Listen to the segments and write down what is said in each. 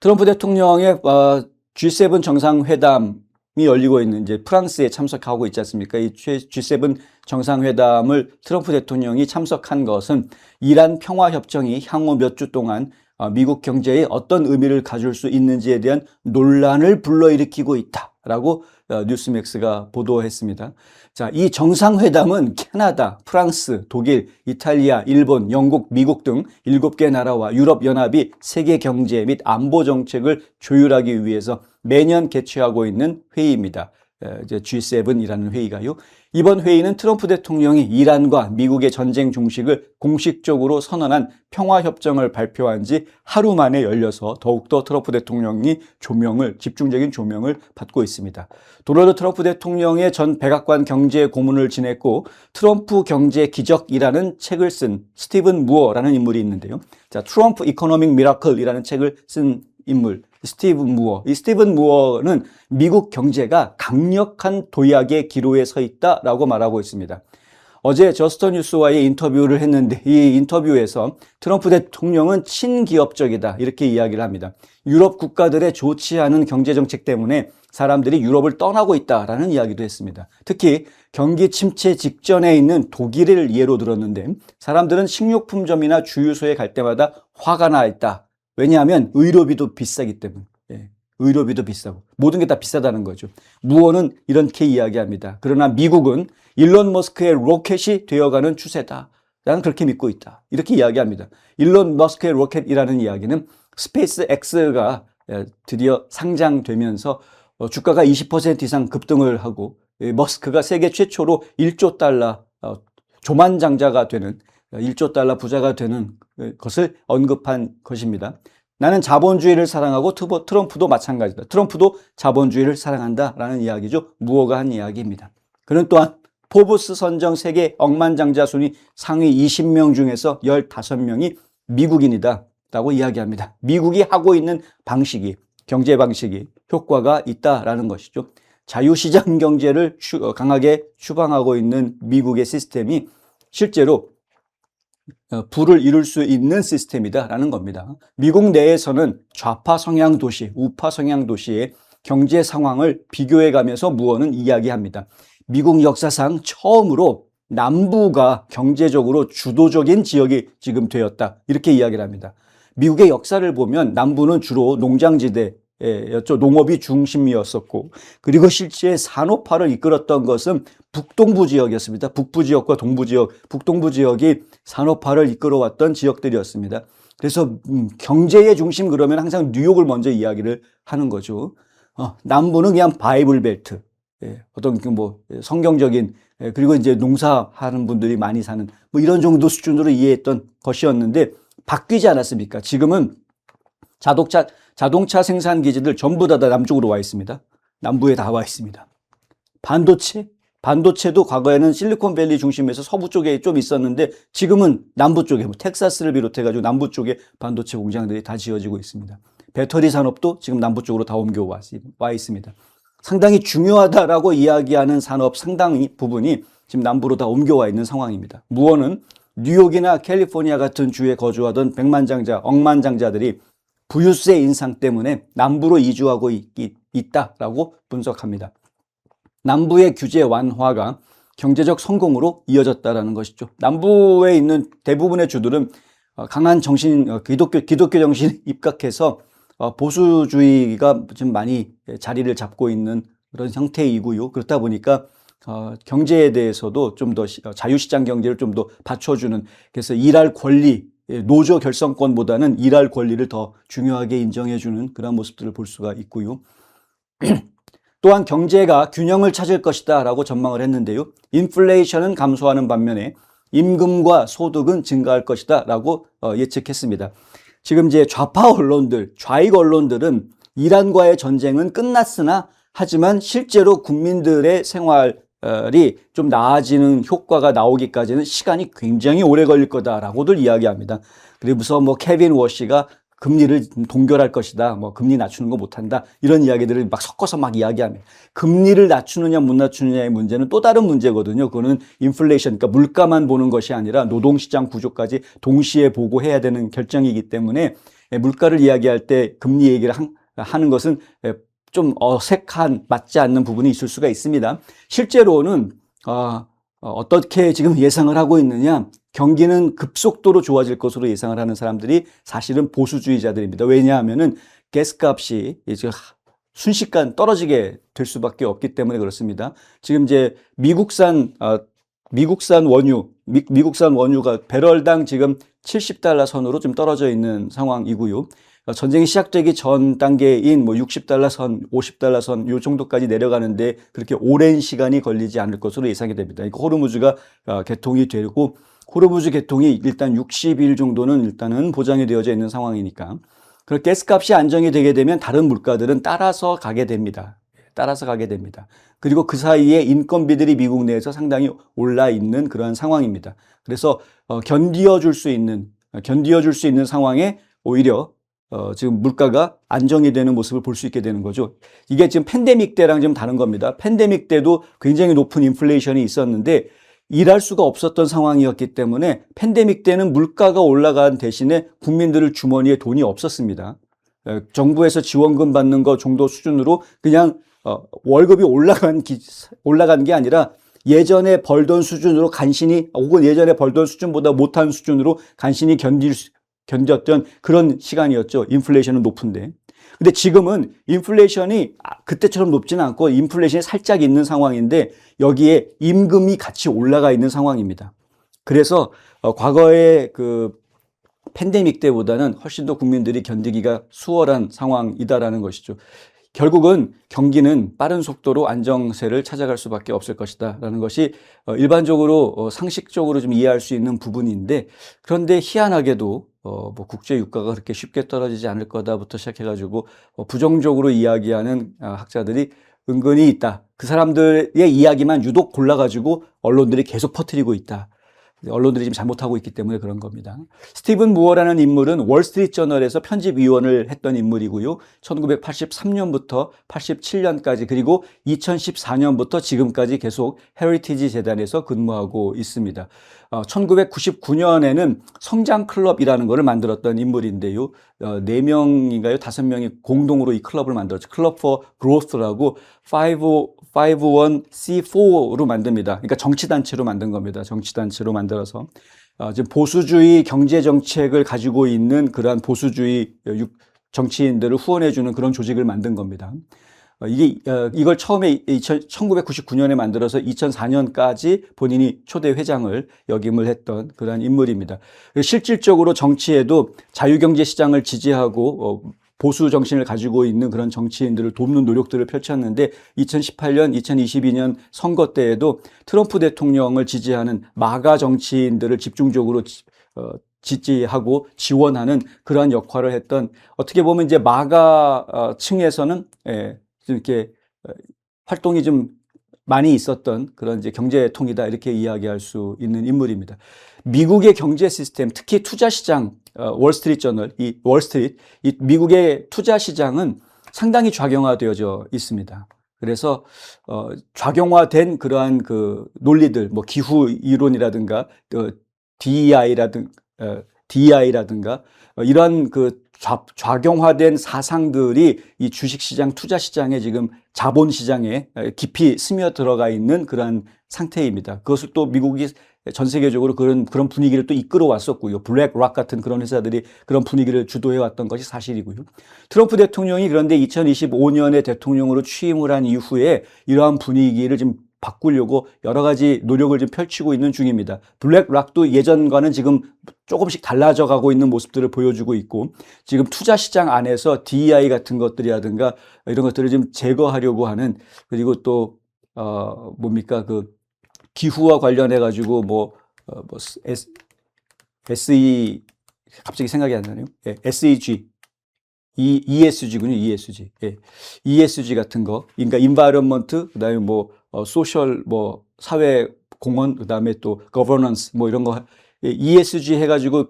트럼프 대통령의 G7 정상회담이 열리고 있는 이제 프랑스에 참석하고 있지 않습니까? 이 G7 정상회담을 트럼프 대통령이 참석한 것은 이란 평화협정이 향후 몇 주 동안 미국 경제에 어떤 의미를 가질 수 있는지에 대한 논란을 불러일으키고 있다라고 뉴스맥스가 보도했습니다. 자, 이 정상회담은 캐나다, 프랑스, 독일, 이탈리아, 일본, 영국, 미국 등 7개 나라와 유럽연합이 세계 경제 및 안보 정책을 조율하기 위해서 매년 개최하고 있는 회의입니다. 이제 G7이라는 회의가요. 이번 회의는 트럼프 대통령이 이란과 미국의 전쟁 종식을 공식적으로 선언한 평화협정을 발표한 지 하루 만에 열려서 더욱더 트럼프 대통령이 집중적인 조명을 받고 있습니다. 도널드 트럼프 대통령의 전 백악관 경제 고문을 지냈고 트럼프 경제 기적이라는 책을 쓴 스티븐 무어라는 인물이 있는데요. 자, 트럼프 이코노믹 미라클이라는 책을 쓴 인물 스티븐 무어. 이 스티븐 무어는 미국 경제가 강력한 도약의 기로에 서 있다라고 말하고 있습니다. 어제 저스터뉴스와의 인터뷰를 했는데 이 인터뷰에서 트럼프 대통령은 친기업적이다 이렇게 이야기를 합니다. 유럽 국가들의 좋지 않은 경제정책 때문에 사람들이 유럽을 떠나고 있다라는 이야기도 했습니다. 특히 경기 침체 직전에 있는 독일을 예로 들었는데 사람들은 식료품점이나 주유소에 갈 때마다 화가 나 있다. 왜냐하면 의료비도 비싸기 때문에. 의료비도 비싸고 모든 게 다 비싸다는 거죠. 무어는 이렇게 이야기합니다. 그러나 미국은 일론 머스크의 로켓이 되어가는 추세다. 나는 그렇게 믿고 있다. 이렇게 이야기합니다. 일론 머스크의 로켓이라는 이야기는 스페이스 X가 드디어 상장되면서 주가가 20% 이상 급등을 하고 머스크가 세계 최초로 1조 달러 조만장자가 되는 1조 달러 부자가 되는 것을 언급한 것입니다. 나는 자본주의를 사랑하고 트럼프도 마찬가지다. 트럼프도 자본주의를 사랑한다라는 이야기죠. 무어가 한 이야기입니다. 그는 또한 포브스 선정 세계 억만장자 순위 상위 20명 중에서 15명이 미국인이다 라고 이야기합니다. 미국이 하고 있는 방식이 경제 방식이 효과가 있다라는 것이죠. 자유시장 경제를 강하게 추방하고 있는 미국의 시스템이 실제로 부를 이룰 수 있는 시스템이다라는 겁니다. 미국 내에서는 좌파 성향 도시, 우파 성향 도시의 경제 상황을 비교해 가면서 무어는 이야기합니다. 미국 역사상 처음으로 남부가 경제적으로 주도적인 지역이 지금 되었다. 이렇게 이야기를 합니다. 미국의 역사를 보면 남부는 주로 농장지대였죠. 농업이 중심이었었고 그리고 실제 산업화를 이끌었던 것은 북동부 지역이었습니다. 북부 지역과 동부 지역, 북동부 지역이 산업화를 이끌어왔던 지역들이었습니다. 그래서 경제의 중심 그러면 항상 뉴욕을 먼저 이야기를 하는 거죠. 남부는 그냥 바이블 벨트, 어떤 성경적인 그리고 이제 농사하는 분들이 많이 사는 이런 정도 수준으로 이해했던 것이었는데 바뀌지 않았습니까? 지금은 자동차 생산 기지들 전부 다 남쪽으로 와 있습니다. 남부에 다 와 있습니다. 반도체도 과거에는 실리콘밸리 중심에서 서부 쪽에 좀 있었는데 지금은 남부 쪽에 텍사스를 비롯해가지고 남부 쪽에 반도체 공장들이 다 지어지고 있습니다. 배터리 산업도 지금 남부 쪽으로 다 옮겨와 있습니다. 상당히 중요하다라고 이야기하는 산업 상당 부분이 지금 남부로 다 옮겨와 있는 상황입니다. 무어는 뉴욕이나 캘리포니아 같은 주에 거주하던 백만장자, 억만장자들이 부유세 인상 때문에 남부로 이주하고 있다라고 분석합니다. 남부의 규제 완화가 경제적 성공으로 이어졌다라는 것이죠. 남부에 있는 대부분의 주들은 강한 기독교 정신에 입각해서 보수주의가 좀 많이 자리를 잡고 있는 그런 형태이고요. 그렇다 보니까 경제에 대해서도 좀 더 자유시장 경제를 좀 더 받쳐주는 그래서 일할 권리, 노조 결성권보다는 일할 권리를 더 중요하게 인정해주는 그런 모습들을 볼 수가 있고요. 또한 경제가 균형을 찾을 것이다 라고 전망을 했는데요. 인플레이션은 감소하는 반면에 임금과 소득은 증가할 것이다 라고 예측했습니다. 지금 이제 좌익 언론들은 이란과의 전쟁은 끝났으나 하지만 실제로 국민들의 생활이 좀 나아지는 효과가 나오기까지는 시간이 굉장히 오래 걸릴 거다라고들 이야기합니다. 그리고서 케빈 워시가 금리를 동결할 것이다. 뭐 금리 낮추는 거 못한다. 이런 이야기들을 막 섞어서 막 이야기합니다. 금리를 낮추느냐 못 낮추느냐의 문제는 또 다른 문제거든요. 그거는 인플레이션, 그러니까 물가만 보는 것이 아니라 노동시장 구조까지 동시에 보고 해야 되는 결정이기 때문에 물가를 이야기할 때 금리 얘기를 하는 것은 좀 어색한, 맞지 않는 부분이 있을 수가 있습니다. 실제로는 어떻게 지금 예상을 하고 있느냐? 경기는 급속도로 좋아질 것으로 예상을 하는 사람들이 사실은 보수주의자들입니다. 왜냐하면은 가스값이 이제 순식간 떨어지게 될 수밖에 없기 때문에 그렇습니다. 지금 이제 미국산 미국산 원유가 배럴당 지금 70달러 선으로 좀 떨어져 있는 상황이고요. 전쟁이 시작되기 전 단계인 뭐 60달러 선, 50달러 선, 요 정도까지 내려가는데 그렇게 오랜 시간이 걸리지 않을 것으로 예상이 됩니다. 호르무즈가 개통이 되고, 호르무즈 개통이 일단 60일 정도는 일단은 보장이 되어져 있는 상황이니까. 그리고 가스값이 안정이 되게 되면 다른 물가들은 따라서 가게 됩니다. 따라서 가게 됩니다. 그리고 그 사이에 인건비들이 미국 내에서 상당히 올라 있는 그러한 상황입니다. 그래서 견디어줄 수 있는 상황에 오히려 지금 물가가 안정이 되는 모습을 볼 수 있게 되는 거죠. 이게 지금 팬데믹 때랑 좀 다른 겁니다. 팬데믹 때도 굉장히 높은 인플레이션이 있었는데 일할 수가 없었던 상황이었기 때문에 팬데믹 때는 물가가 올라간 대신에 국민들 주머니에 돈이 없었습니다. 정부에서 지원금 받는 거 정도 수준으로 그냥 월급이 올라간 게 아니라 예전에 벌던 수준으로 간신히, 혹은 예전에 벌던 수준보다 못한 수준으로 간신히 견뎠던 그런 시간이었죠. 인플레이션은 높은데. 근데 지금은 인플레이션이 그때처럼 높지는 않고 인플레이션이 살짝 있는 상황인데 여기에 임금이 같이 올라가 있는 상황입니다. 그래서 과거의 그 팬데믹 때보다는 훨씬 더 국민들이 견디기가 수월한 상황이다라는 것이죠. 결국은 경기는 빠른 속도로 안정세를 찾아갈 수밖에 없을 것이다 라는 것이 일반적으로 상식적으로 좀 이해할 수 있는 부분인데, 그런데 희한하게도 뭐 국제 유가가 그렇게 쉽게 떨어지지 않을 거다부터 시작해가지고 부정적으로 이야기하는 학자들이 은근히 있다. 그 사람들의 이야기만 유독 골라가지고 언론들이 계속 퍼뜨리고 있다. 언론들이 지금 잘못하고 있기 때문에 그런 겁니다. 스티븐 무어라는 인물은 월스트리트 저널에서 편집위원을 했던 인물이고요. 1983년부터 87년까지 그리고 2014년부터 지금까지 계속 헤리티지 재단에서 근무하고 있습니다. 1999년에는 성장클럽이라는 것을 만들었던 인물인데요. 4명인가요? 5명이 공동으로 이 클럽을 만들었죠. 클럽 for Growth라고 51C4로 만듭니다. 그러니까 정치단체로 만든 겁니다. 정치단체로 만들어서 지금 보수주의 경제정책을 가지고 있는 그러한 보수주의 정치인들을 후원해주는 그런 조직을 만든 겁니다. 이걸 처음에 1999년에 만들어서 2004년까지 본인이 초대 회장을 역임을 했던 그러한 인물입니다. 실질적으로 정치에도 자유경제 시장을 지지하고 보수 정신을 가지고 있는 그런 정치인들을 돕는 노력들을 펼쳤는데 2018년, 2022년 선거 때에도 트럼프 대통령을 지지하는 마가 정치인들을 집중적으로 지지하고 지원하는 그러한 역할을 했던, 어떻게 보면 이제 마가 층에서는 이렇게 활동이 좀 많이 있었던 그런 이제 경제통이다 이렇게 이야기할 수 있는 인물입니다. 미국의 경제 시스템, 특히 투자 시장, 월스트리트 저널, 이 미국의 투자 시장은 상당히 좌경화되어져 있습니다. 그래서 좌경화된 그러한 그 논리들, 뭐 기후 이론이라든가 DEI라든가 이러한 그 좌경화된 사상들이 이 주식시장, 투자시장에 지금 자본시장에 깊이 스며 들어가 있는 그러한 상태입니다. 그것을 또 미국이 전 세계적으로 그런 분위기를 또 이끌어 왔었고요. 블랙락 같은 그런 회사들이 그런 분위기를 주도해 왔던 것이 사실이고요. 트럼프 대통령이 그런데 2025년에 대통령으로 취임을 한 이후에 이러한 분위기를 좀 바꾸려고 여러 가지 노력을 좀 펼치고 있는 중입니다. 블랙락도 예전과는 지금 조금씩 달라져 가고 있는 모습들을 보여주고 있고, 지금 투자 시장 안에서 DEI 같은 것들이라든가 이런 것들을 좀 제거하려고 하는, 그리고 또 그 기후와 관련해 가지고 SE 갑자기 생각이 안 나네요. SEG ESG군요. ESG. ESG 같은 거. 그러니까 인바이런먼트, 그다음에 소셜, 사회 공헌, 그다음에 또 거버넌스 이런 거 ESG 해 가지고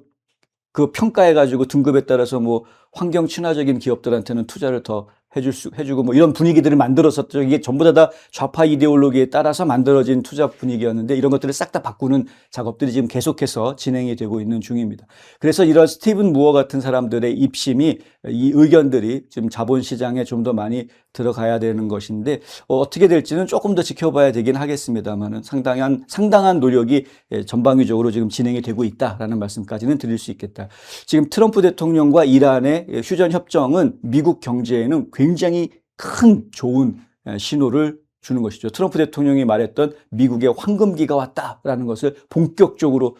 그 평가해가지고 등급에 따라서 뭐 환경 친화적인 기업들한테는 투자를 더 해주고 뭐 이런 분위기들을 만들었었죠. 이게 전부 다 좌파 이데올로기에 따라서 만들어진 투자 분위기였는데 이런 것들을 싹 다 바꾸는 작업들이 지금 계속해서 진행이 되고 있는 중입니다. 그래서 이런 스티븐 무어 같은 사람들의 입심이 이 의견들이 지금 자본시장에 좀 더 많이 들어가야 되는 것인데 어떻게 될지는 조금 더 지켜봐야 되긴 하겠습니다만은 상당한 노력이 전방위적으로 지금 진행이 되고 있다라는 말씀까지는 드릴 수 있겠다. 지금 트럼프 대통령과 이란의 휴전 협정은 미국 경제에는 굉장히 큰 좋은 신호를 주는 것이죠. 트럼프 대통령이 말했던 미국의 황금기가 왔다라는 것을 본격적으로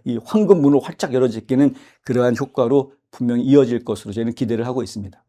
이 황금 문을 활짝 열어제끼는 그러한 효과로 분명히 이어질 것으로 저희는 기대를 하고 있습니다.